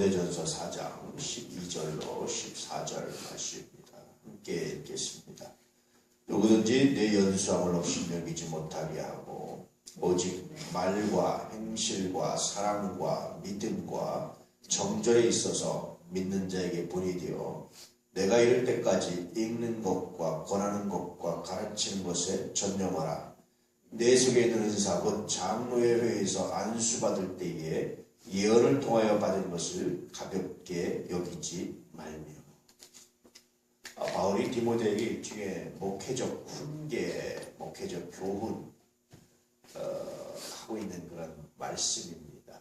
디모데전서 4장 12절로 14절 말씀입니다. 함께 읽겠습니다. 누구든지 내 연수함을 없이 여기지 못하게 하고 오직 말과 행실과 사랑과 믿음과 정절에 있어서 믿는 자에게 본이 되어 내가 이를 때까지 읽는 것과 권하는 것과 가르치는 것에 전념하라. 내 속에 있는 은사 곧 장로의 회에서 안수받을 때에 예언을 통하여 받은 것을 가볍게 여기지 말며. 바울이 디모데에게 일종의 목회적 훈계, 목회적 교훈 하고 있는 그런 말씀입니다.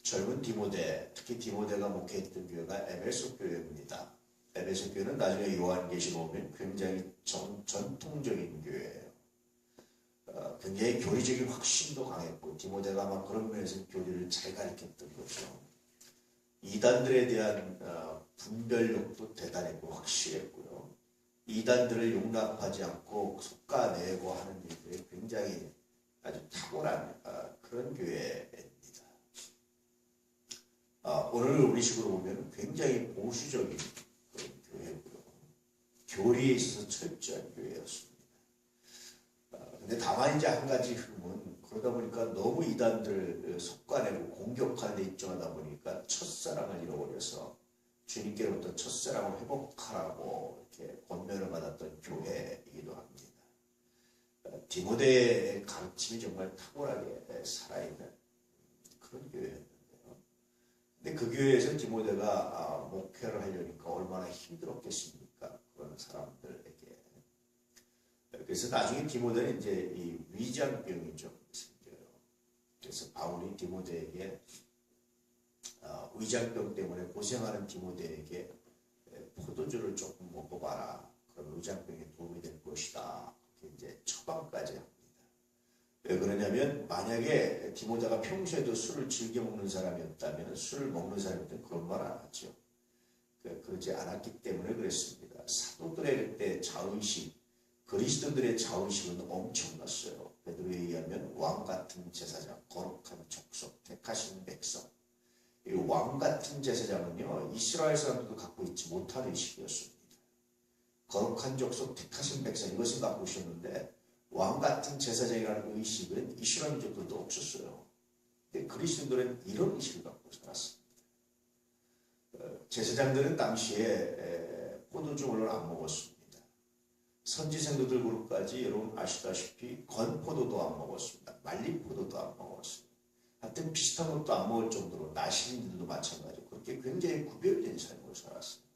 젊은 디모데, 특히 디모데가 목회했던 교회가 에베소 교회입니다. 에베소 교회는 나중에 요한계시록 보면 굉장히 전통적인 교회예요. 굉장히 교리적인 확신도 강했고 디모데가 아마 그런 면에서 교리를 잘 가르쳤던 거죠. 이단들에 대한 분별력도 대단했고 확실했고요. 이단들을 용납하지 않고 솎아내고 하는 일들이 굉장히 아주 탁월한 그런 교회입니다. 오늘 우리 식으로 보면 굉장히 보수적인 그런 교회고요. 교리에 있어서 철저한 교회였습니다. 근데 다만 이제 한 가지 흠은 그러다 보니까 너무 이단들을 솎아내고 공격하는 데 입증하다 보니까 첫사랑을 잃어버려서 주님께로부터 첫사랑을 회복하라고 이렇게 권면을 받았던 교회이기도 합니다. 디모데의 가르침이 정말 탁월하게 살아있는 그런 교회였는데요. 근데 그 교회에서 디모데가 목회를 하려니까 얼마나 힘들었겠습니까? 그런 사람들에게. 그래서 나중에 디모데는 이제 이 위장병이 좀 생겨요. 그래서 바울이 디모데에게 위장병 때문에 고생하는 디모데에게 포도주를 조금 먹어봐라. 그럼 위장병에 도움이 될 것이다. 이렇게 이제 처방까지 합니다. 왜 그러냐면 만약에 디모데가 평소에도 술을 즐겨 먹는 사람이었다면 술을 먹는 사람이었다면 그런 말 안 하죠. 그러지 않았기 때문에 그랬습니다. 사도들의 그때 자의식, 그리스도들의 자의식은 엄청났어요. 베드로에 의하면 왕같은 제사장, 거룩한 족속, 택하신 백성. 이 왕같은 제사장은요, 이스라엘 사람들도 갖고 있지 못한 의식이었습니다. 거룩한 족속, 택하신 백성, 이것을 갖고 있었는데 왕같은 제사장이라는 의식은 이스라엘 민족들도 없었어요. 근데 그리스도들은 이런 의식을 갖고 살았습니다. 제사장들은 당시에 포도주 물론 안 먹었습니다. 선지생도들 그룹까지 여러분 아시다시피 건포도도 안 먹었습니다. 말린포도도 안 먹었습니다. 하여튼 비슷한 것도 안 먹을 정도로 나시린들도 마찬가지고 그렇게 굉장히 구별된 삶을 살았습니다.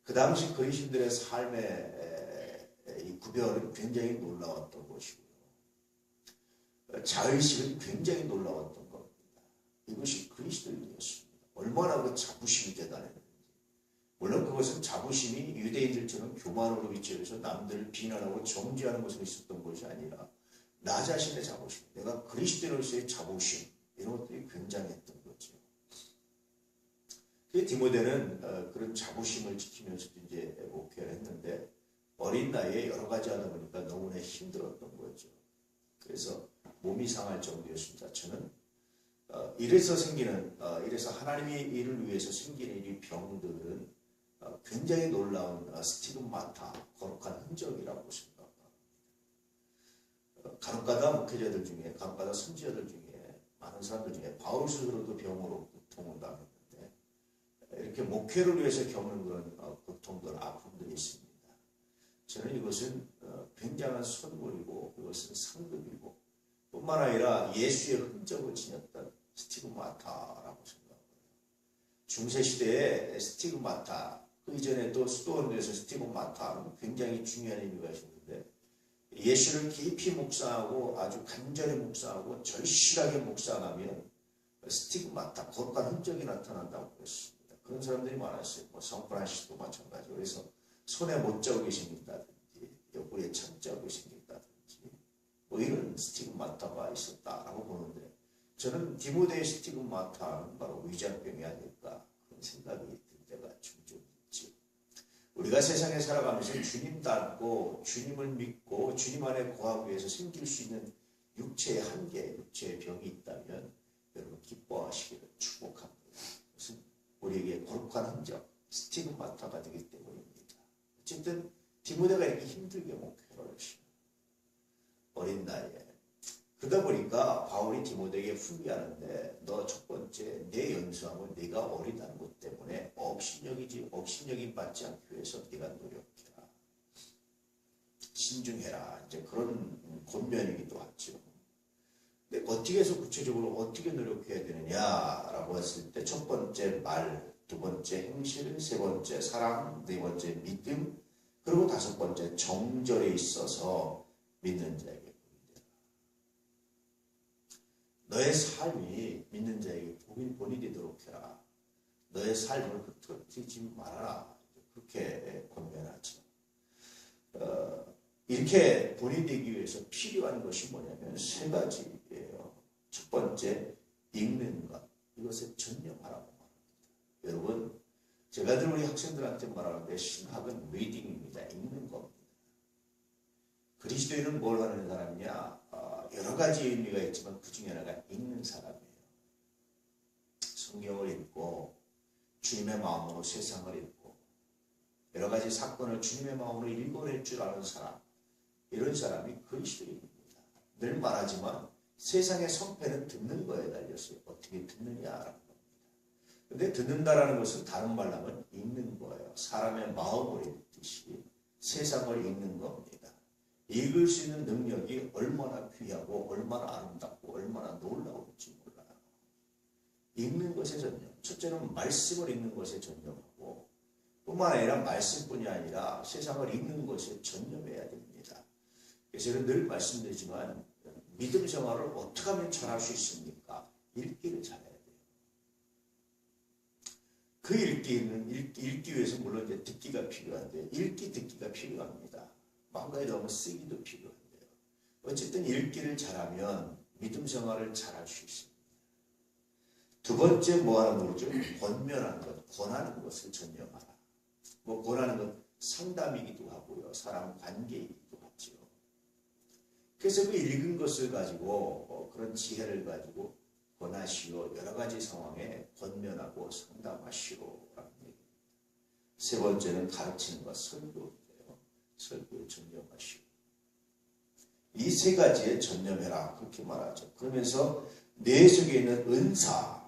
그 당시 그리스도들의 삶의 이 구별은 굉장히 놀라웠던 것이고요. 자의식은 굉장히 놀라웠던 겁니다. 이것이 그리스도인이었습니다. 얼마나 그 자부심이 대단했는지. 물론 그것은 자부심이 유대인들처럼 교만으로 비춰서 남들을 비난하고 정죄하는 것으로 있었던 것이 아니라 나 자신의 자부심, 내가 그리스도인으로서의 자부심 이런 것들이 굉장했던 거죠. 디모데는 그런 자부심을 지키면서도 이제 목회를 했는데 어린 나이에 여러 가지 하다 보니까 너무나 힘들었던 거죠. 그래서 몸이 상할 정도였습니다. 저는 이래서 하나님의 일을 위해서 생기는 이 병들은 굉장히 놀라운 스티그마타, 거룩한 흔적이라고 생각합니다. 간혹가다 목회자들 중에, 간혹가다 선지자들 중에, 많은 사람들 중에 바울 스스로도 병으로 고통을 당했는데 이렇게 목회를 위해서 겪는 그런 고통들, 아픔들이 있습니다. 저는 이것은 굉장한 선물이고 이것은 상급이고 뿐만 아니라 예수의 흔적을 지녔던 스티그마타라고 생각합니다. 중세시대에 스티그마타, 그 이전에도 수도원에서 스티그마타는 굉장히 중요한 의미가 있었는데 예수를 깊이 묵상하고 아주 간절히 묵상하고 절실하게 묵상하면 스티그마타, 거룩한 흔적이 나타난다고 그랬습니다. 그런 사람들이 많았어요. 성프란시스도 마찬가지로. 그래서 손에 못자국이 생긴다든지 옆구리에 참자국이 생긴다든지 이런 스티그마타가 있었다라고 보는데 저는 디모데의 스티그마타는 바로 위장병이 아닐까 그런 생각이 들 때가 종종 있지. 우리가 세상에 살아가면서 주님 닮고 주님을 믿고 주님 안에 거하기 위해서 생길 수 있는 육체의 한계, 육체의 병이 있다면 여러분 기뻐하시기를 축복합니다. 그것은 독한 흔적, 스티그마타가 되기 때문입니다. 어쨌든 디모데가 이렇게 힘들게 목회를 했어요. 어린 나이에. 그러다 보니까 바울이 디모데에게 훈계하는데 너 첫 번째 내 연수함은 네가 어리다는 것 때문에 업신여김 받지 않기 위해서 네가 노력해라. 신중해라. 이제 그런 권면이기도 하죠. 근데 어떻게 해서 구체적으로 어떻게 노력해야 되느냐라고 했을 때 첫 번째 말, 두 번째 행실, 세 번째 사랑, 네 번째 믿음, 그리고 다섯 번째 정절에 있어서 믿는 자에게 너의 삶이 믿는 자에게 본이 되도록 해라. 너의 삶을 흐트러뜨리지 말아라. 그렇게 권면하죠. 이렇게 본이 되기 위해서 필요한 것이 뭐냐면 세 가지예요. 첫 번째, 읽는 것. 이것에 전념하라고 말합니다. 여러분, 제가 늘 우리 학생들한테 말하는데 신학은 리딩입니다. 읽는 겁니다. 그리스도인은 뭘 하는 사람이냐? 여러 가지 의미가 있지만 그 중에 하나가 읽는 사람이에요. 성경을 읽고 주님의 마음으로 세상을 읽고 여러 가지 사건을 주님의 마음으로 읽어낼 줄 아는 사람, 이런 사람이 그리스도인입니다. 늘 말하지만 세상의 성패는 듣는 거에 달렸어요. 어떻게 듣느냐라는 겁니다. 근데 듣는다라는 것은 다른 말로 하면 읽는 거예요. 사람의 마음을 읽듯이 세상을 읽는 겁니다. 읽을 수 있는 능력이 얼마나 귀하고 얼마나 아름답고 얼마나 놀라울지 몰라요. 읽는 것에 전념. 첫째는 말씀을 읽는 것에 전념하고 뿐만 아니라 말씀뿐이 아니라 세상을 읽는 것에 전념해야 됩니다. 그래서 저는 늘 말씀드리지만 믿음 생활을 어떻게 하면 잘할 수 있습니까? 읽기를 잘해야 돼요. 그 읽기 위해서 물론 이제 듣기가 필요한데 듣기가 필요합니다. 마음가에 넣으면 쓰기도 필요한데요. 어쨌든 읽기를 잘하면 믿음 생활을 잘할 수 있습니다. 두 번째 뭐 하는 거죠? 권면하는 것, 권하는 것을 전념하라. 뭐 권하는 것 상담이기도 하고요. 사람 관계이기도 하죠. 그래서 그 읽은 것을 가지고 그런 지혜를 가지고 권하시오. 여러 가지 상황에 권면하고 상담하시오라는 얘기입니다. 세 번째는 가르치는 것, 설교. 설교에 전념하시오. 이 세 가지에 전념해라. 그렇게 말하죠. 그러면서 내 속에 있는 은사,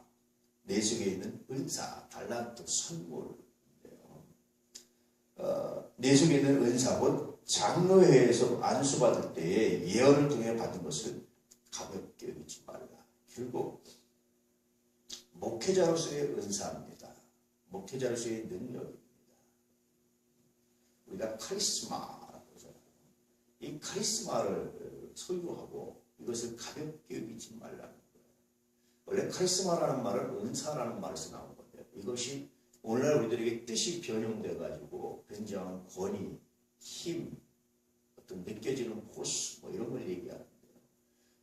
달란트, 선물. 내 속에 있는 은사, 곧 장로회에서 안수받을 때에 예언을 통해 받은 것을 가볍게 여기지 말라. 결국 목회자로서의 은사입니다. 목회자로서의 능력입니다. 우리가 카리스마라고 하잖아요. 이 카리스마를 소유하고 이것을 가볍게 여기지 말라는 거예요. 원래 카리스마라는 말은 은사라는 말에서 나온 건데요. 이것이 오늘날 우리들에게 뜻이 변형돼 가지고 굉장한 권위, 힘, 어떤 느껴지는 포스 뭐 이런 걸 얘기하는데요.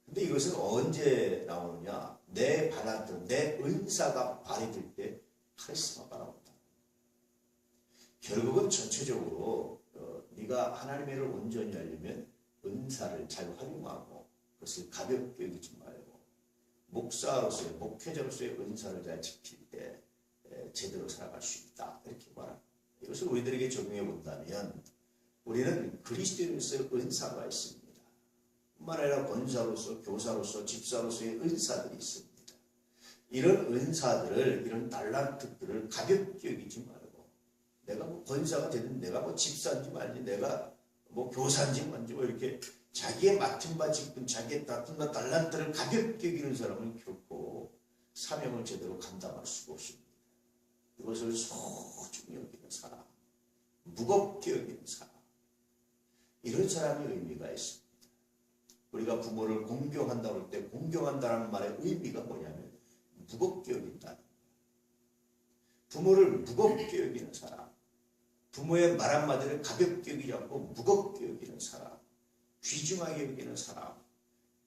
근데 이것은 언제 나오느냐? 내 발란트, 내 은사가 발휘될 때 카리스마가 나온다. 결국은 전체적으로 네가 하나님의 일을 온전히 하려면 은사를 잘 활용하고 그것을 가볍게 여기지 말고 목사로서의, 목회자로서의 은사를 잘 지킬 때 제대로 살아갈 수 있다. 이렇게 말합니다. 이것을 우리들에게 적용해 본다면 우리는 그리스도인으로서의 은사가 있습니다. 뿐만 아니라 권사로서, 교사로서, 집사로서의 은사들이 있습니다. 이런 은사들을, 이런 달란트들을 가볍게 여기지 말고 내가 뭐 권사가 되든 내가 뭐 집사인지 말지 내가 뭐 교사인지 뭔지 뭐 이렇게 자기의 맡은 바 지금 자기의 맡은 바 달란트를 가볍게 여기는 사람은 결코 사명을 제대로 감당할 수가 없습니다. 이것을 소중히 여기는 사람, 무겁게 여기는 사람, 이런 사람의 의미가 있습니다. 우리가 부모를 공경한다고 할 때 공경한다는 말의 의미가 뭐냐면 무겁게 여긴다는 거예요. 부모를 무겁게 여기는 사람, 부모의 말 한마디를 가볍게 여기지 않고 무겁게 여기는 사람, 귀중하게 여기는 사람,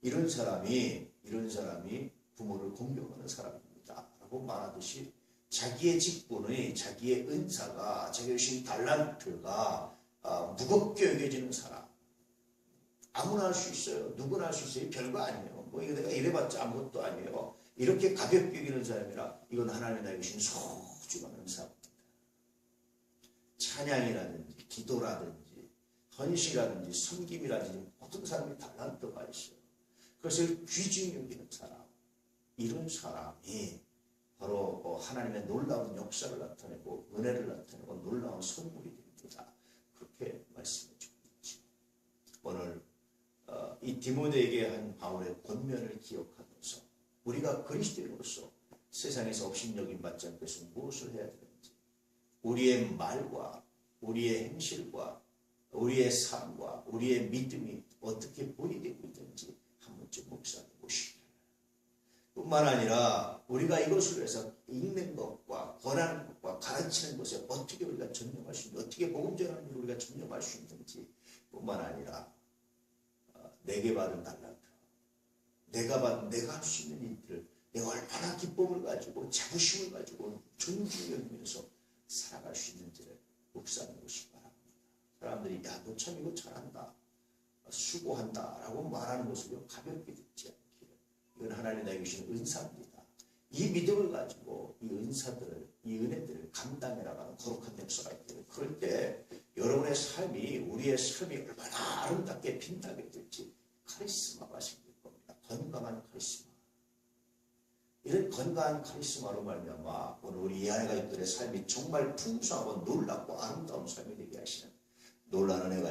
이런 사람이 부모를 공경하는 사람입니다. 라고 말하듯이 자기의 직분의, 자기의 은사가, 자기의 주신 달란트가 무겁게 여겨지는 사람. 아무나 할 수 있어요. 누구나 할 수 있어요. 별거 아니에요. 뭐 이거 내가 이래봤자 아무것도 아니에요. 이렇게 가볍게 여기는 사람이라 이건 하나님이 나에게 주신 소중한 은사입니다. 찬양이라든지 기도라든지 헌신이라든지 섬김이라든지 모든 사람이 달란트가 있어요. 그것을 귀중히 여기는 사람, 이런 사람이 바로 하나님의 놀라운 역사를 나타내고 은혜를 나타내고 놀라운 선물이 됩니다. 그렇게 말씀해 주고 있죠. 오늘 이 디모데에게 한 바울의 권면을 기억하면서 우리가 그리스도인으로서 세상에서 업신여김 받지 않기 위해서 무엇을 해야 되는지, 우리의 말과 우리의 행실과 우리의 삶과 우리의 믿음이 어떻게 보이되고 있는지 한 번쯤 묵상해 보시기를. 뿐만 아니라 우리가 이것을 위해서 읽는 것과 권하는 것과 가르치는 것에 어떻게 우리가 전념할 수 있는지, 어떻게 복음 전하는 일을 우리가 전념할 수 있는지 뿐만 아니라 내게 받은 달란트, 내가 할 수 있는 일들을 내가 얼마나 기쁨을 가지고 자부심을 가지고 존중을 여기면서 살아갈 수 있는지를 묵상해 보시기 바랍니다. 사람들이 야, 너 참 이거 잘한다, 수고한다 라고 말하는 것을 가볍게 듣지 않기를. 이건 하나님 나에게 주신 은사입니다. 이 믿음을 가지고 이 은사들을, 이 은혜들을 감당해 나가는 거룩한 역사가 있기를. 그럴 때 여러분의 삶이, 우리의 삶이 얼마나 아름답게 빛나게 될지 카리스마가 생길 겁니다. 건강한 카리스마. 이런 건강한 카리스마로 말미암아 오늘 우리 이하의 가족들의 삶이 정말 풍성하고 놀랍고 아름다운 삶이 되게 하시는 놀라운 은혜가